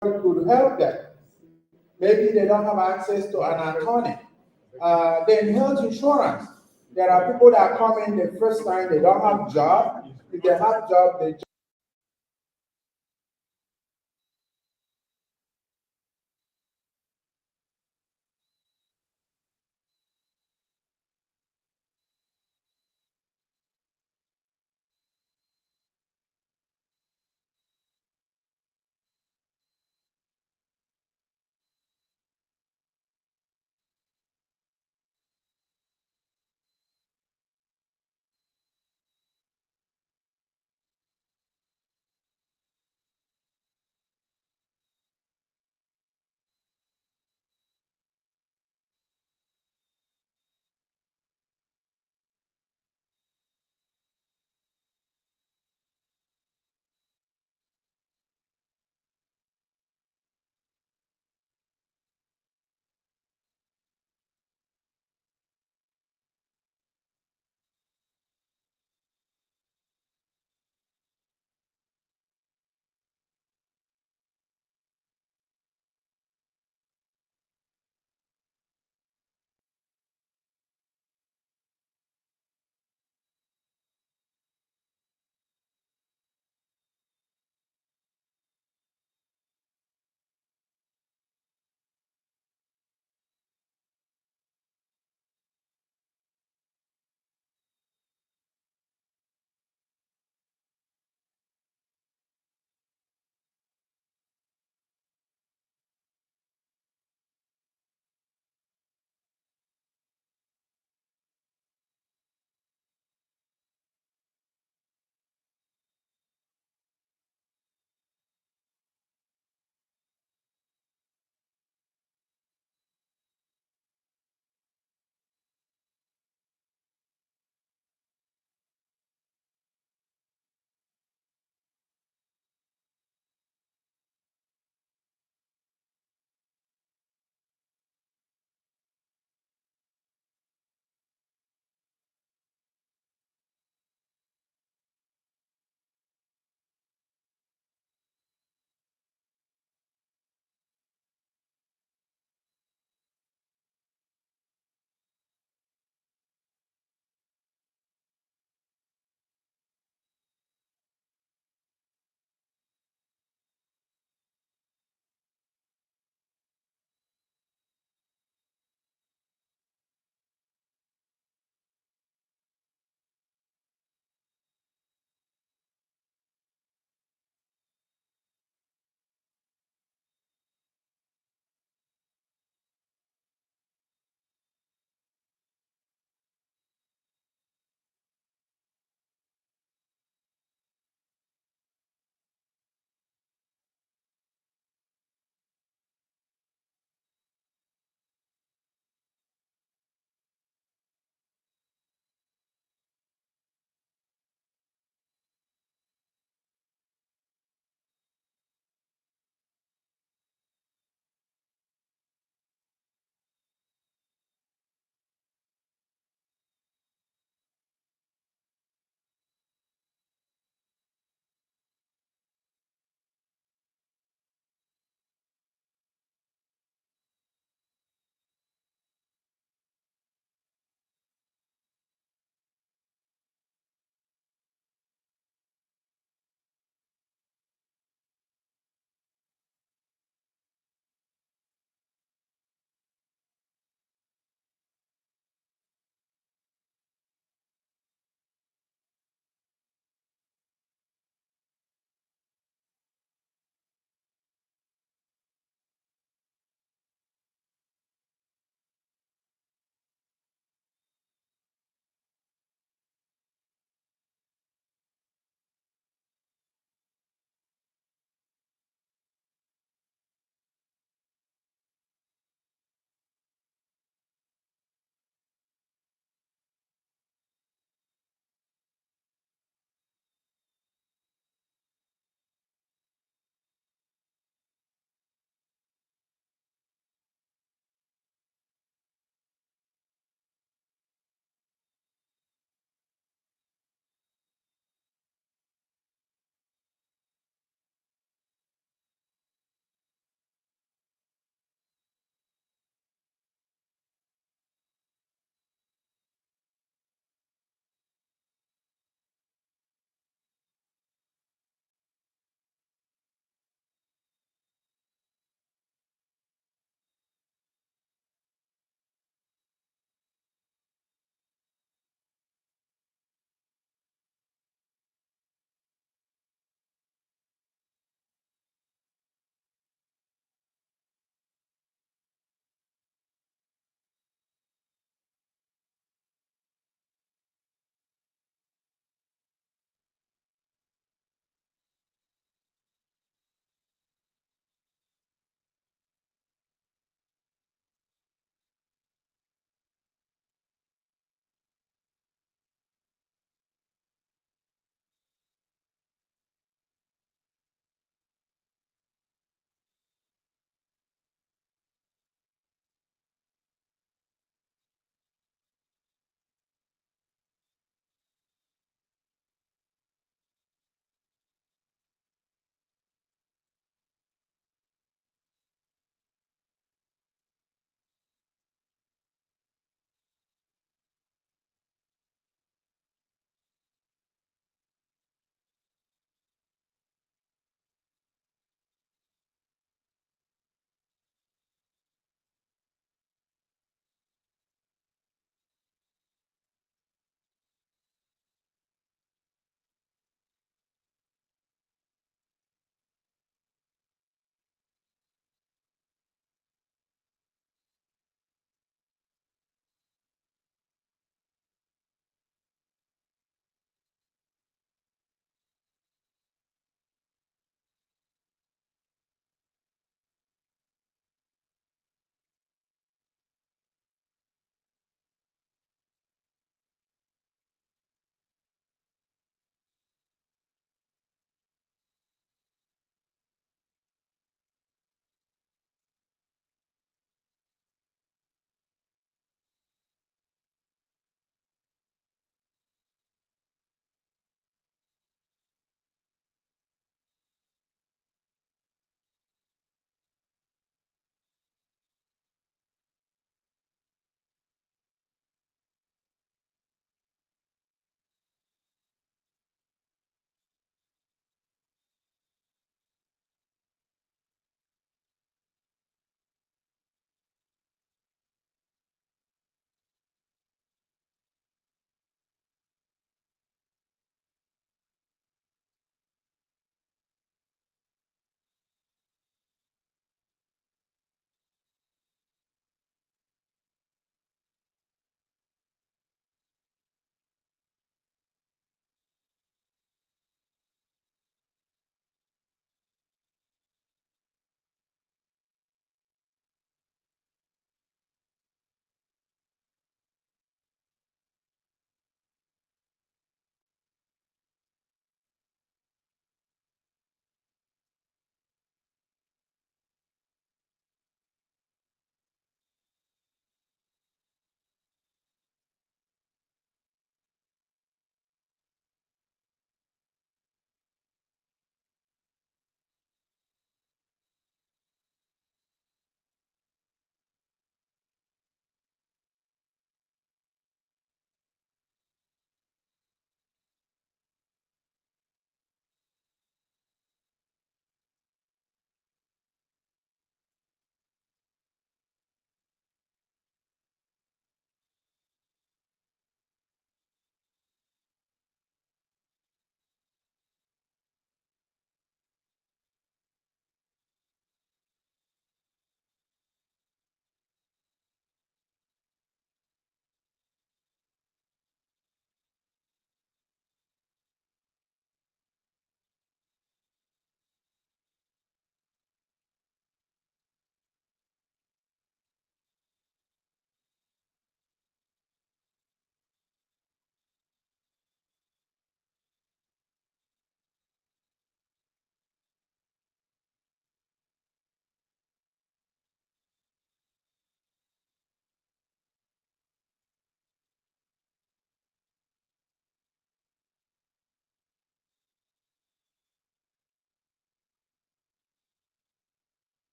could help them. Maybe they don't have access to an attorney. Then health insurance. There are people that come in the first time, they don't have job. If they have job, they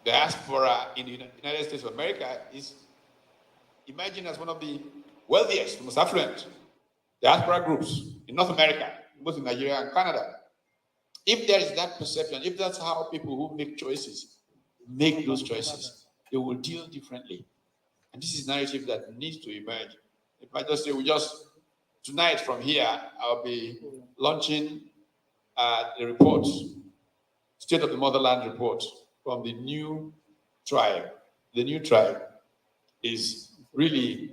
diaspora in the United States of America is imagined as one of the wealthiest, most affluent diaspora groups in North America, both in Nigeria and Canada. If there is that perception, if that's how people who make choices make those choices, they will deal differently. And this is a narrative that needs to emerge. If I just say, tonight from here, I'll be launching the report, State of the Motherland report from the new tribe. The new tribe is really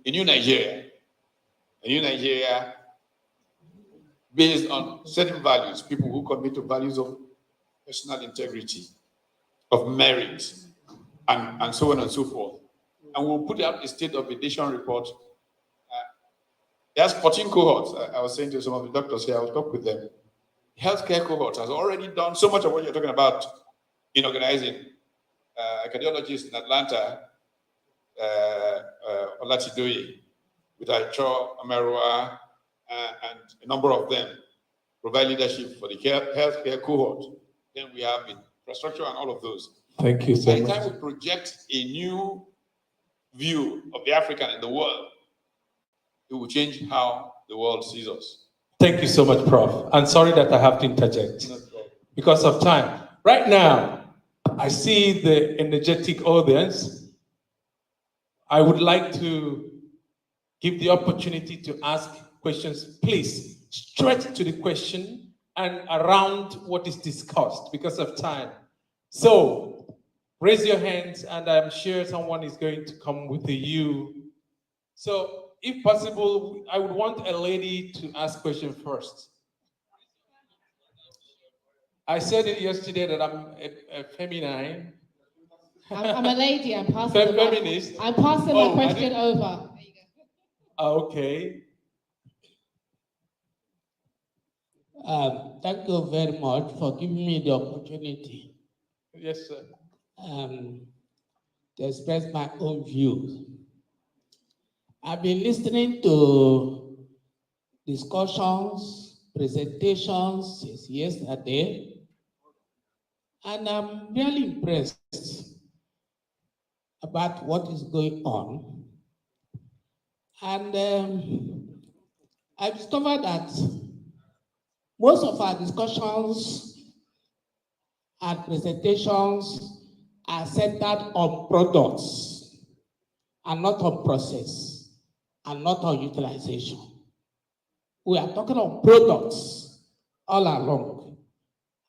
a new Nigeria. A new Nigeria based on certain values, people who commit to values of personal integrity, of merit, and so on and so forth. And we'll put out a State of the Nation report. There's 14 cohorts. I was saying to some of the doctors here, I'll talk with them. Healthcare cohort has already done so much of what you're talking about in organizing. A cardiologist in Atlanta, Olatidoye, with Aicho, Amerua, and a number of them provide leadership for the healthcare cohort. Then we have infrastructure and all of those. Thank you so much. By the time we project a new view of the African in the world, it will change how the world sees us. Thank you so much, Prof. I'm sorry that I have to interject because of time. Right now, I see the energetic audience. I would like to give the opportunity to ask questions. Please stretch to the question and around what is discussed because of time. So raise your hands and I'm sure someone is going to come with you. So if possible, I would want a lady to ask question first. I said it yesterday that I'm a feminine. I'm a lady. I'm passing feminist. I'm passing my question over. Okay. Thank you very much for giving me the opportunity. Yes, sir. To express my own views. I've been listening to discussions, presentations since yesterday, and I'm really impressed about what is going on. And I discovered that most of our discussions and presentations are centered on products and not on process and not on utilization. We are talking on products all along.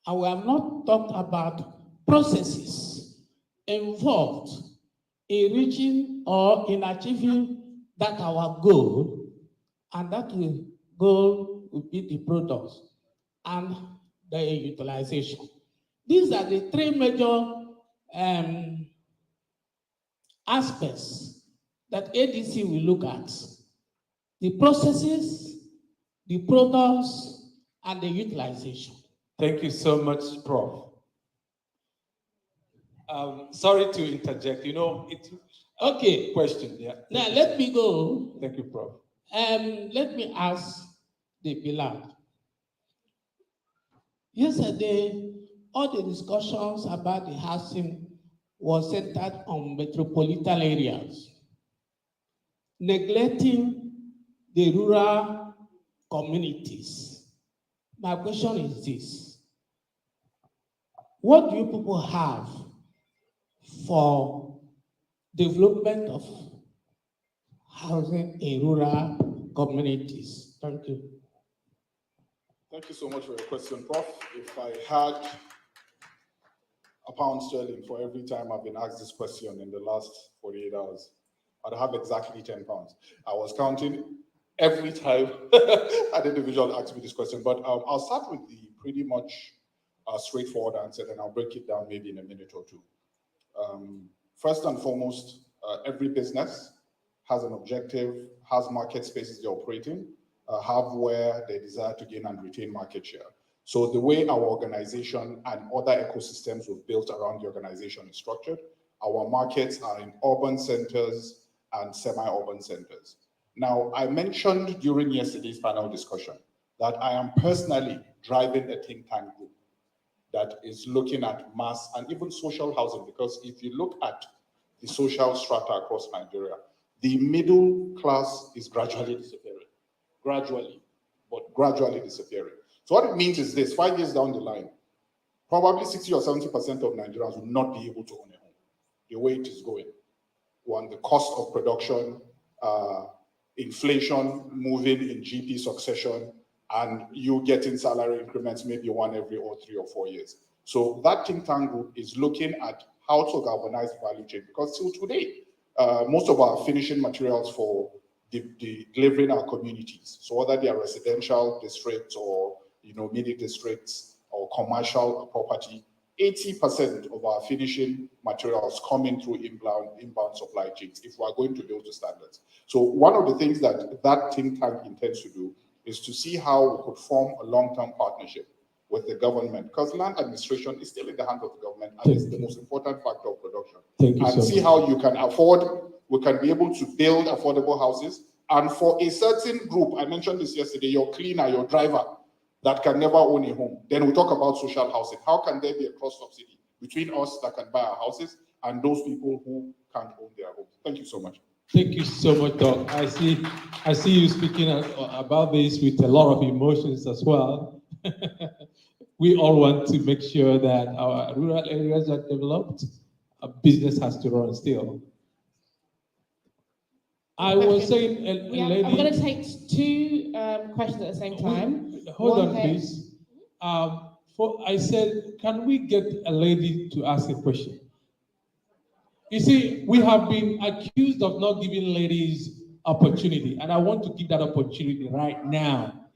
And we have not talked about processes involved in reaching or in achieving that our goal, and that goal will be the products and the utilization. These are the three major aspects that ADC will look at: the processes, the products, and the utilization. Thank you so much, Prof. Sorry to interject. It's okay. Question, yeah. Now let me go. Thank you, Prof. Let me ask the beloved. Yesterday, all the discussions about the housing was centered on metropolitan areas, neglecting the rural communities. My question is this: what do you people have for development of housing in rural communities? Thank you. Thank you so much for your question, Prof. If I had £1 for every time I've been asked this question in the last 48 hours, I'd have exactly £10. I was counting every time an individual asked me this question, but I'll start with the pretty much straightforward answer, and I'll break it down maybe in a minute or two. First and foremost, every business has an objective, has market spaces they operate in, have where they desire to gain and retain market share. So the way our organization and other ecosystems we've built around the organization is structured, our markets are in urban centers and semi-urban centers. Now, I mentioned during yesterday's panel discussion that I am personally driving a think tank group that is looking at mass and even social housing, because if you look at the social strata across Nigeria, the middle class is gradually disappearing. Gradually, but gradually disappearing. So what it means is this: 5 years down the line, probably 60 or 70% of Nigerians will not be able to own a home the way it is going. One, the cost of production, inflation moving in GP succession, and you getting salary increments maybe one every 3 or 4 years. So that think tank group is looking at how to galvanize the value chain, because till today, most of our finishing materials for delivering our communities, so whether they are residential districts or mini districts or commercial property, 80% of our finishing materials coming through inbound supply chains if we are going to build to standards. So one of the things that think tank intends to do is to see how we could form a long-term partnership with the government, because land administration is still in the hands of the government and it's the most important factor of production. And see how you can we can be able to build affordable houses. And for a certain group, I mentioned this yesterday, your cleaner, your driver, that can never own a home. Then we talk about social housing. How can there be a cross subsidy between us that can buy our houses and those people who can't own their homes? Thank you so much. Thank you so much, Doc. I see you speaking about this with a lot of emotions as well. We all want to make sure that our rural areas are developed. A business has to run still. I was saying, I'm going to take two questions at the same time. Hold on, please. I said, can we get a lady to ask a question? You see, we have been accused of not giving ladies opportunity, and I want to give that opportunity right now.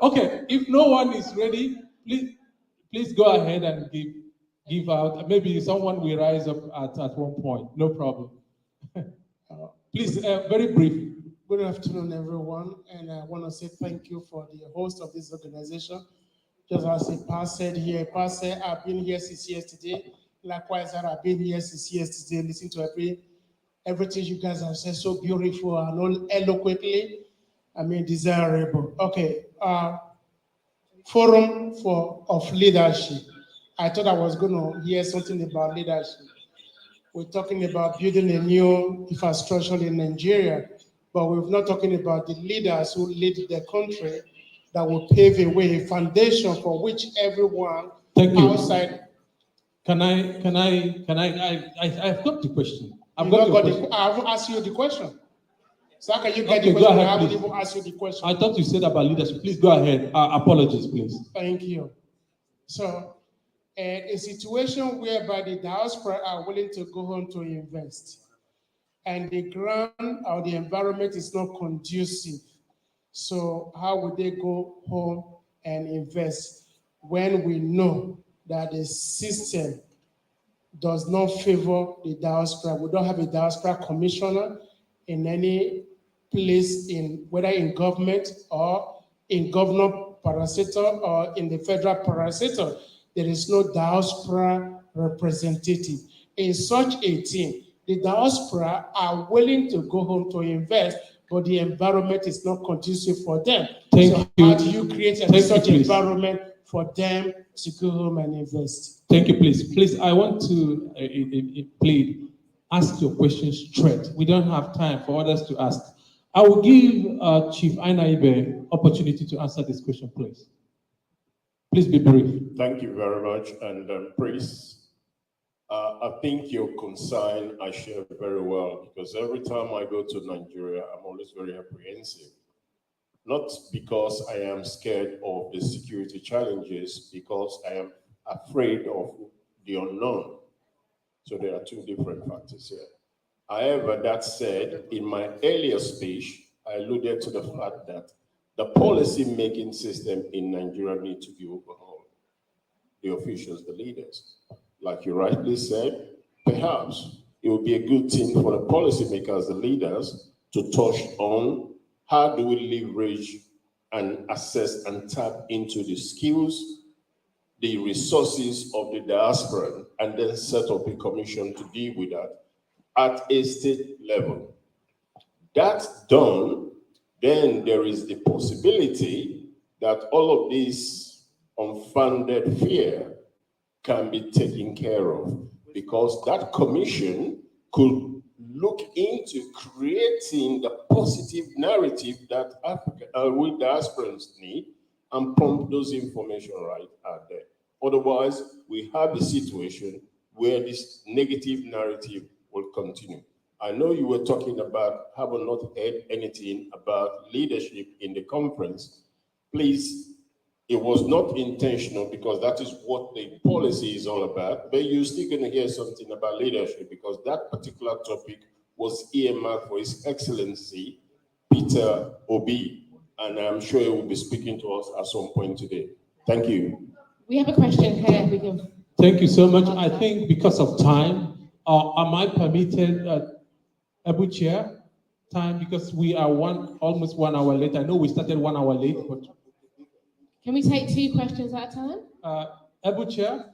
Okay, if no one is ready, please go ahead and give out. Maybe someone will rise up at one point. No problem. Please, very brief. Good afternoon, everyone, and I want to say thank you for the host of this organization. Just as a past said here, I've been here since yesterday. Likewise, I've been here since yesterday, listening to everything you guys have said so beautiful and eloquently. I mean, desirable. Okay, forum of leadership. I thought I was going to hear something about leadership. We're talking about building a new infrastructure in Nigeria, but we're not talking about the leaders who lead the country that will pave a way, a foundation for which everyone outside. Can I? I've got the question. I haven't asked you the question. So how can you get the question? I haven't even asked you the question. I thought you said about leadership. Please go ahead. Apologies, please. Thank you. So, a situation whereby the diaspora are willing to go home to invest, and the ground or the environment is not conducive. So how would they go home and invest when we know that the system does not favor the diaspora? We don't have a diaspora commissioner in any place, whether in government or in governor parastatal or in the federal parastatal. There is no diaspora representative. In such a team, the diaspora are willing to go home to invest, but the environment is not conducive for them. How do you create such environment for them to go home and invest? Thank you, please. Please, I want to plead, ask your question straight. We don't have time for others to ask. I will give Chief Ainaibe opportunity to answer this question, please. Please be brief. Thank you very much, and please, I think your concern I share very well, because every time I go to Nigeria, I'm always very apprehensive. Not because I am scared of the security challenges, because I am afraid of the unknown. So there are two different factors here. However, that said, in my earlier speech, I alluded to the fact that the policy-making system in Nigeria needs to be overhauled. The officials, the leaders. Like you rightly said, perhaps it would be a good thing for the policymakers, the leaders, to touch on how do we leverage and assess and tap into the skills, the resources of the diaspora, and then set up a commission to deal with that at a state level. That's done, then there is the possibility that all of these unfounded fear can be taken care of, because that commission could look into creating the positive narrative that we diasporans need and pump those information right out there. Otherwise, we have a situation where this negative narrative will continue. I know you were talking about having not heard anything about leadership in the conference. Please, it was not intentional, because that is what the policy is all about, but you're still going to hear something about leadership, because that particular topic was earmarked for His Excellency Peter Obi, and I'm sure he will be speaking to us at some point today. Thank you. We have a question here. We can. Thank you so much. I think because of time, am I permitted, Abu Chair, time, because we are almost 1 hour late. I know we started 1 hour late, but Can we take 2 questions at a time? Abu Chair?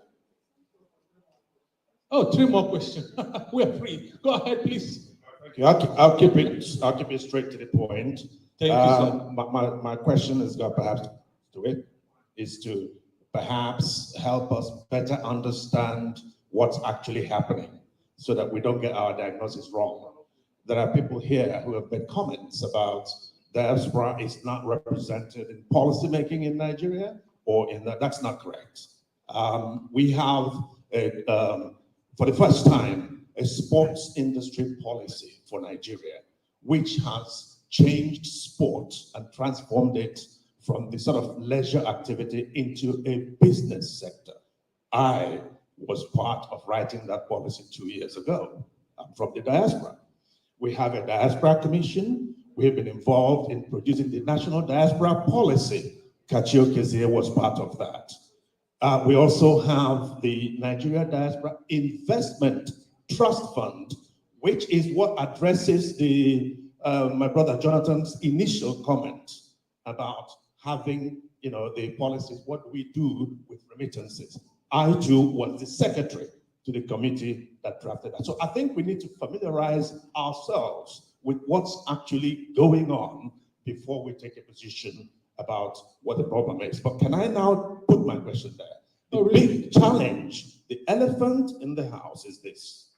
Oh, 3 more questions. We're free. Go ahead, please. Thank you. I'll keep it straight to the point. Thank you, sir. My question is perhaps to it, is to perhaps help us better understand what's actually happening so that we don't get our diagnosis wrong. There are people here who have made comments about Diaspora is not represented in policymaking in Nigeria, or in that. That's not correct. We have, for the first time, a sports industry policy for Nigeria, which has changed sport and transformed it from the sort of leisure activity into a business sector. I was part of writing that policy 2 years ago. I'm from the diaspora. We have a diaspora commission. We have been involved in producing the national diaspora policy. Kachio Kezie was part of that. We also have the Nigeria Diaspora Investment Trust Fund, which is what addresses the my brother Jonathan's initial comment about having, the policies. What do we do with remittances? I too was the secretary to the committee that drafted that. So I think we need to familiarize ourselves with what's actually going on before we take a position about what the problem is. But can I now put my question there? The big challenge, the elephant in the house is this.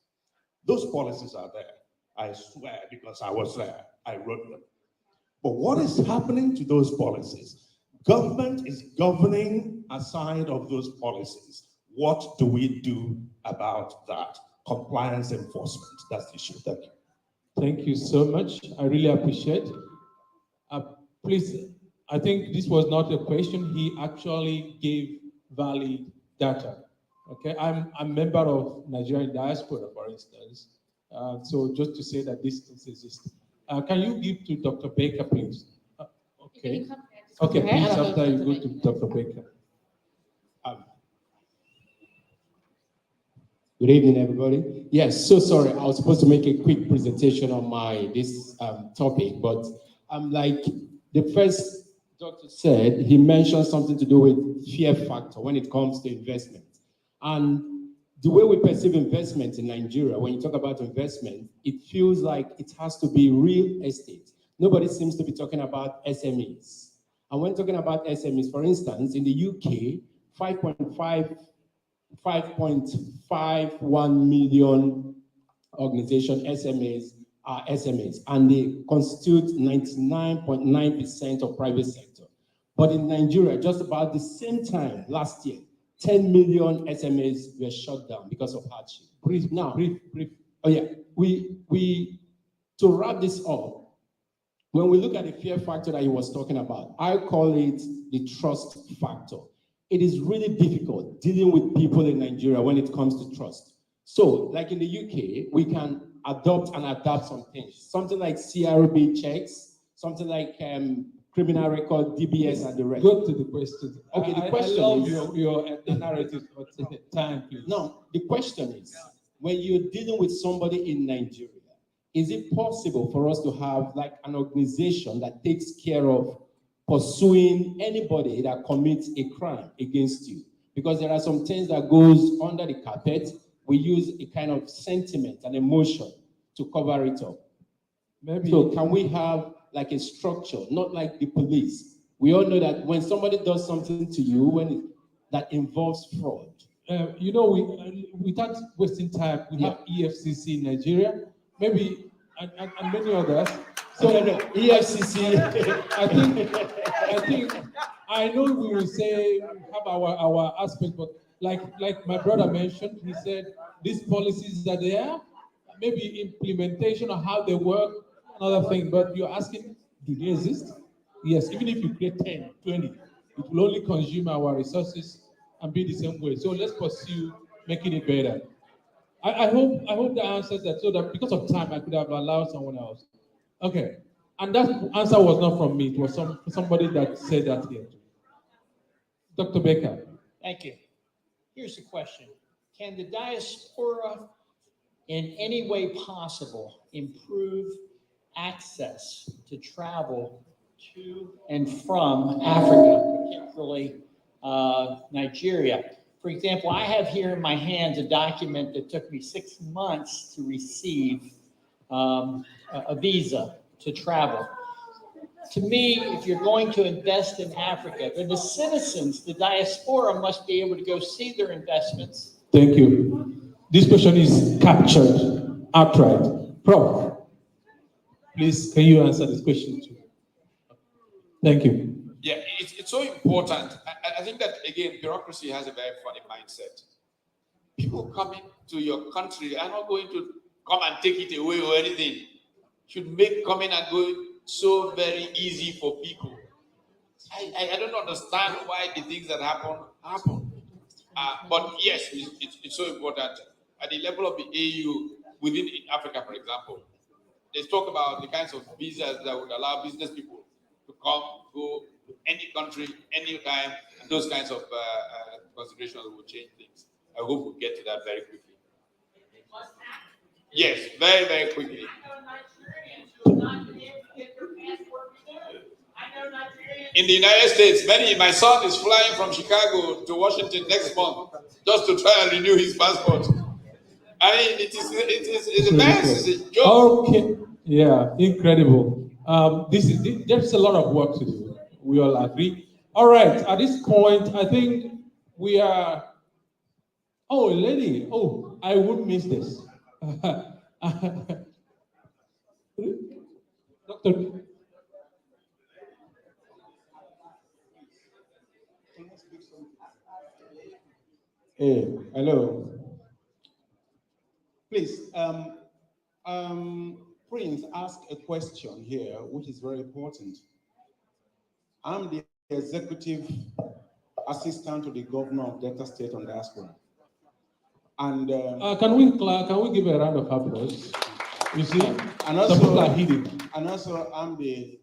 Those policies are there. I swear, because I was there, I wrote them. But what is happening to those policies? Government is governing aside of those policies. What do we do about that? Compliance enforcement, that's the issue. Thank you. Thank you so much. I really appreciate it. Please, I think this was not a question. He actually gave valid data. Okay, I'm a member of Nigerian Diaspora, for instance. So just to say that these things exist. Can you give to Dr. Baker, please? Okay. Okay, please, after you go to Dr. Baker. Good evening, everybody. Yes, so sorry, I was supposed to make a quick presentation on this topic, but like the first doctor said, he mentioned something to do with fear factor when it comes to investment. And the way we perceive investment in Nigeria, when you talk about investment, it feels like it has to be real estate. Nobody seems to be talking about SMEs. And when talking about SMEs, for instance, in the UK, 5.51 million organization SMEs are SMEs, and they constitute 99.9% of private sector. But in Nigeria, just about the same time last year, 10 million SMEs were shut down because of hardship. Brief. Oh yeah, to wrap this up, when we look at the fear factor that he was talking about, I call it the trust factor. It is really difficult dealing with people in Nigeria when it comes to trust. So, like in the UK, we can adopt and adapt some things. Something like CRB checks, something like criminal record, DBS, and the rest. Go to the question. Okay, the question I love is your narrative, but time, please. No, the question is, when you're dealing with somebody in Nigeria, is it possible for us to have like an organization that takes care of pursuing anybody that commits a crime against you? Because there are some things that goes under the carpet. We use a kind of sentiment and emotion to cover it up. Maybe. So can we have like a structure, not like the police? We all know that when somebody does something to you, when that involves fraud? You know, without wasting time, we have EFCC in Nigeria, maybe, and many others. So no, EFCC. I know we will say have our aspect, but like my brother mentioned, he said these policies are there, maybe implementation of how they work, another thing. But you're asking, do they exist? Yes, even if you create 10, 20, it will only consume our resources and be the same way. So let's pursue making it better. I hope that answers that, so that because of time I could have allowed someone else. Okay. And that answer was not from me, it was somebody that said that here. Dr. Baker. Thank you. Here's the question. Can the diaspora in any way possible improve access to travel to and from Africa, particularly Nigeria? For example, I have here in my hands a document that took me 6 months to receive a visa to travel. To me, if you're going to invest in Africa, then the citizens, the diaspora, must be able to go see their investments. Thank you. This question is captured outright. Prof, please, can you answer this question too? Thank you. Yeah, it's so important. I think that, again, bureaucracy has a very funny mindset. People coming to your country are not going to come and take it away or anything. Should make coming and going so very easy for people. I don't understand why the things that happen. But yes, it's so important. At the level of the AU, within Africa, for example, they talk about the kinds of visas that would allow business people to come, go to any country, anytime, and those kinds of considerations will change things. I hope we'll get to that very quickly. Yes, very, very quickly. In the United States, my son is flying from Chicago to Washington next month just to try and renew his passport. I mean, it's a mess, it's a joke. Okay, yeah, incredible. There's a lot of work to do. We all agree. All right, at this point, I think we are. Oh, a lady. Oh, I would miss this. Doctor. Hey, hello. Please, Prince asked a question here, which is very important. I'm the executive assistant to the governor of Delta State on Diaspora. And can we give a round of applause? You see, and also, some people are hidden. And also, I'm the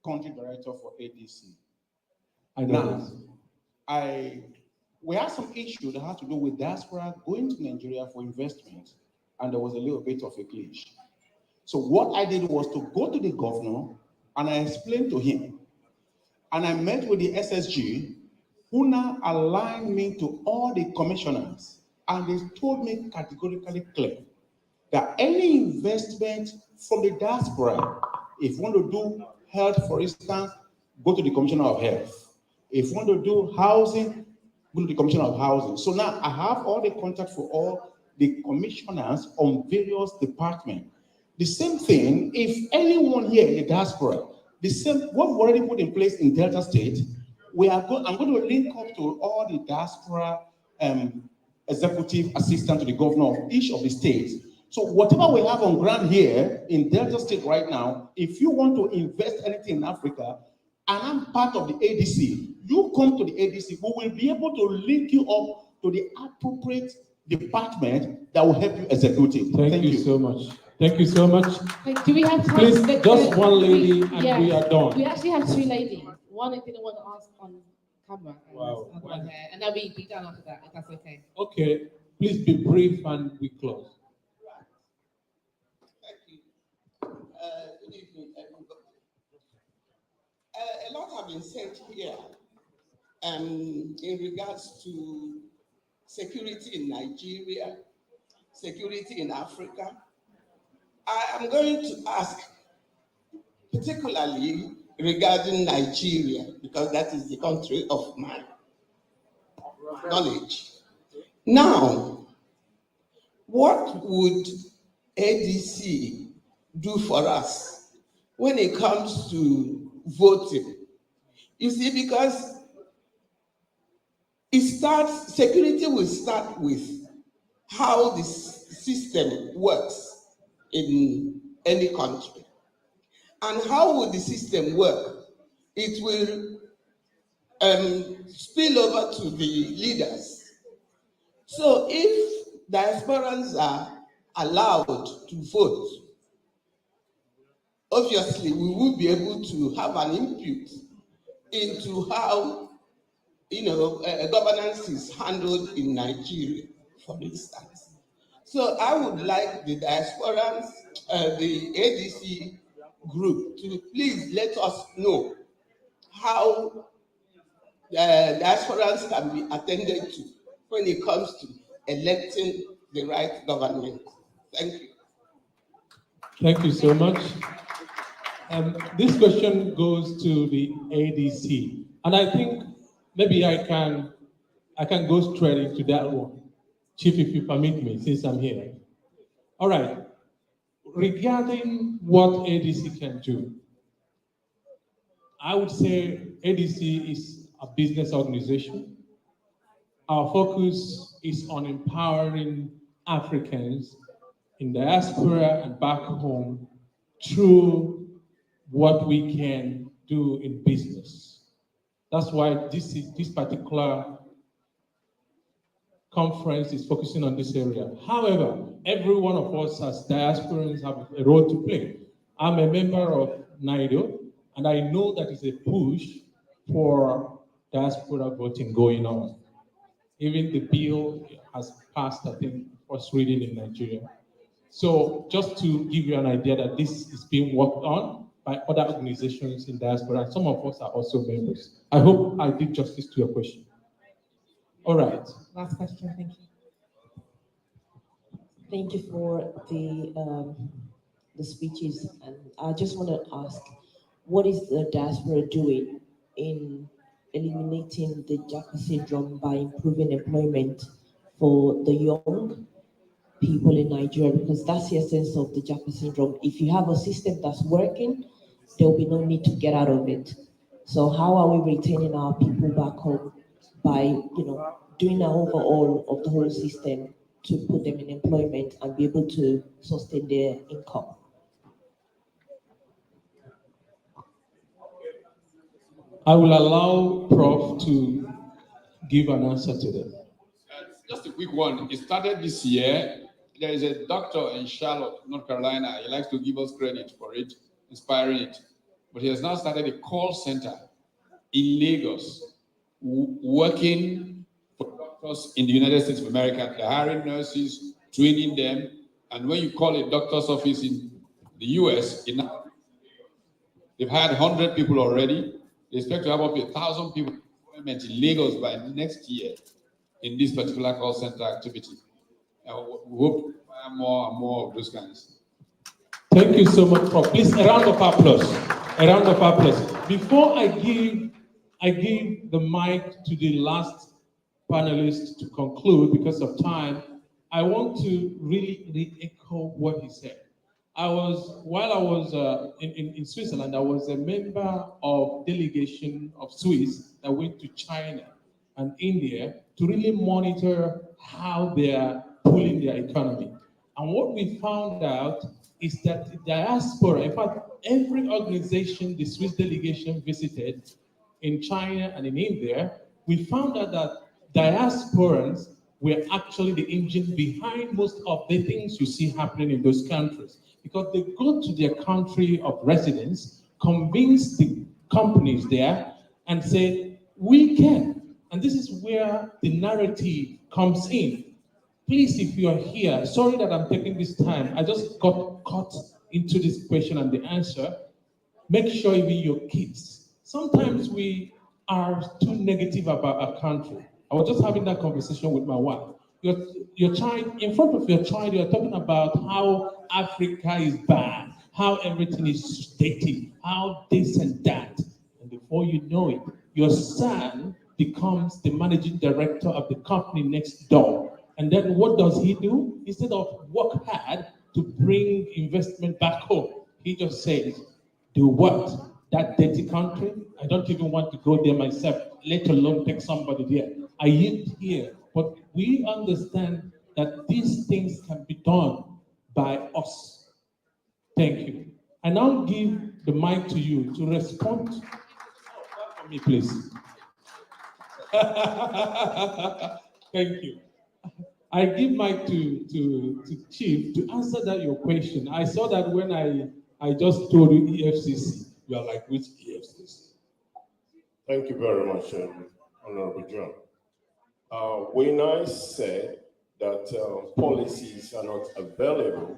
country director for ADC. I know. Now, we have some issue that has to do with diaspora going to Nigeria for investment, and there was a little bit of a clash. So what I did was to go to the governor and I explained to him, and I met with the SSG, who now aligned me to all the commissioners, and they told me categorically clear that any investment from the diaspora, if you want to do health, for instance, go to the Commissioner of Health. If you want to do housing, go to the Commissioner of Housing. So now I have all the contact for all the commissioners on various departments. The same thing, if anyone here in the diaspora, the same, what we've already put in place in Delta State, I'm going to link up to all the diaspora executive assistant to the governor of each of the states. So whatever we have on ground here in Delta State right now, if you want to invest anything in Africa, and I'm part of the ADC, you come to the ADC, we will be able to link you up to the appropriate department that will help you execute it. Thank you so much. Thank you so much. Do we have time? Please, just one lady and we are done. We actually have two ladies. One I didn't want to ask on camera. Wow. And then we be done after that, if that's okay. Okay, please be brief and we close. Thank you. Good evening, everybody. A lot have been said here in regards to security in Nigeria, security in Africa. I am going to ask, particularly regarding Nigeria, because that is the country of my knowledge. Now, what would ADC do for us when it comes to voting? You see, because security will start with how the system works in any country. And how will the system work? It will spill over to the leaders. So if diasporans are allowed to vote, obviously we will be able to have an input into how governance is handled in Nigeria, for instance. So I would like the diasporans, the ADC group, to please let us know how diasporans can be attended to when it comes to electing the right government. Thank you. Thank you so much. This question goes to the ADC, and I think maybe I can go straight into that one, Chief, if you permit me, since I'm here. All right. Regarding what ADC can do, I would say ADC is a business organization. Our focus is on empowering Africans in diaspora and back home through what we can do in business. That's why this particular conference is focusing on this area. However, every one of us as diasporans have a role to play. I'm a member of NIDO, and I know that it's a push for diaspora voting going on. Even the bill has passed, I think, first reading in Nigeria. So just to give you an idea that this is being worked on by other organizations in diaspora, and some of us are also members. I hope I did justice to your question. All right. Last question, thank you. Thank you for the speeches, and I just want to ask, what is the diaspora doing in eliminating the Japa syndrome by improving employment for the young people in Nigeria? Because that's the essence of the Japa syndrome. If you have a system that's working, there will be no need to get out of it. So how are we retaining our people back home by, doing an overhaul of the whole system to put them in employment and be able to sustain their income? I will allow Prof to give an answer to that. Just a quick one. It started this year. There is a doctor in Charlotte, North Carolina. He likes to give us credit for it, inspiring it. But he has now started a call center in Lagos, working for doctors in the United States of America. They're hiring nurses, training them. And when you call a doctor's office in the US, they've had 100 people already. They expect to have up to 1,000 people in Lagos by next year in this particular call center activity. We hope to have more and more of those kinds. Thank you so much, Prof. Please, a round of applause. A round of applause. Before I give the mic to the last panelist to conclude because of time, I want to really re-echo what he said. While I was in Switzerland, I was a member of delegation of Swiss that went to China and India to really monitor how they are pulling their economy. And what we found out is that the diaspora, in fact, every organization the Swiss delegation visited in China and in India, we found out that diasporans were actually the engine behind most of the things you see happening in those countries. Because they go to their country of residence, convince the companies there, and say, we can. And this is where the narrative comes in. Please, if you are here, sorry that I'm taking this time. I just got caught into this question and the answer. Make sure even your kids. Sometimes we are too negative about our country. I was just having that conversation with my wife. Your child, in front of your child, you're talking about how Africa is bad, how everything is dirty, how this and that. And before you know it, your son becomes the managing director of the company next door. And then what does he do? Instead of work hard to bring investment back home, he just says, do what? That dirty country? I don't even want to go there myself, let alone take somebody there. I live here, but we understand that these things can be done by us. Thank you. I now give the mic to you to respond. For me, please. Thank you. I give mic to Chief to answer that your question. I saw that when I just told you EFCC, you are like, which EFCC? Thank you very much, Honorable John. When I said that policies are not available,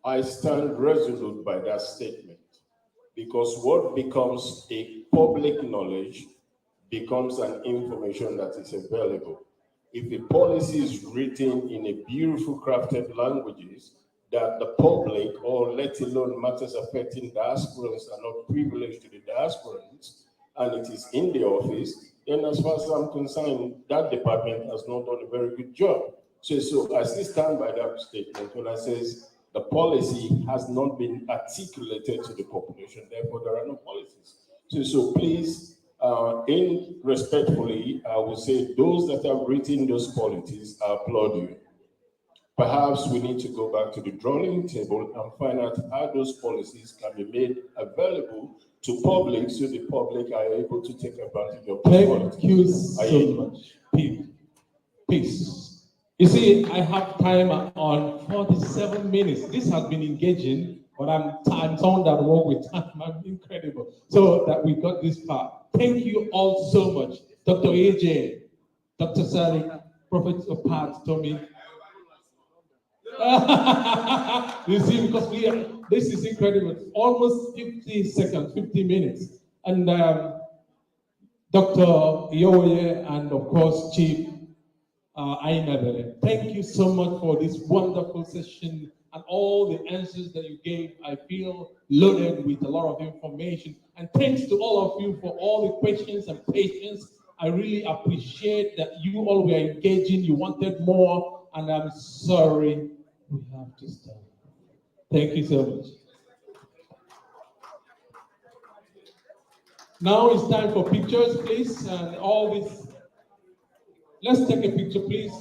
I stand resolute by that statement, because what becomes a public knowledge becomes an information that is available. If a policy is written in a beautiful crafted languages that the public, or let alone matters affecting diasporans, are not privileged to the diasporans, and it is in the office, then as far as I'm concerned, that department has not done a very good job. So I still stand by that statement when I says the policy has not been articulated to the population, therefore there are no policies. So please, respectfully, I would say those that have written those policies, I applaud you. Perhaps we need to go back to the drawing table and find out how those policies can be made available to public, so the public are able to take advantage of the policies. Thank you so much. Peace. You see, I have time on 47 minutes. This has been engaging, but I'm someone that work with time. I'm incredible. So that we got this far. Thank you all so much. Dr. AJ, Dr. Sally, Professor Pat, Tommy. You see, because this is incredible. Almost 50 seconds, 50 minutes. And Dr. Iyoye and of course, Chief Ainabere, thank you so much for this wonderful session and all the answers that you gave. I feel loaded with a lot of information. And thanks to all of you for all the questions and patience. I really appreciate that you all were engaging. You wanted more, and I'm sorry we have to stop. Thank you so much. Now it's time for pictures, please, and all this. Let's take a picture, please.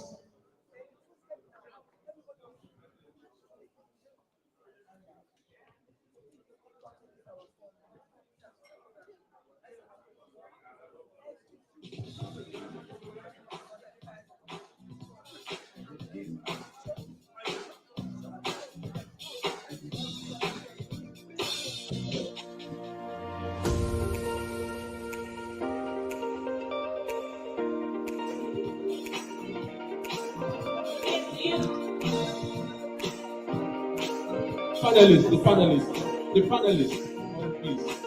The panelists, please.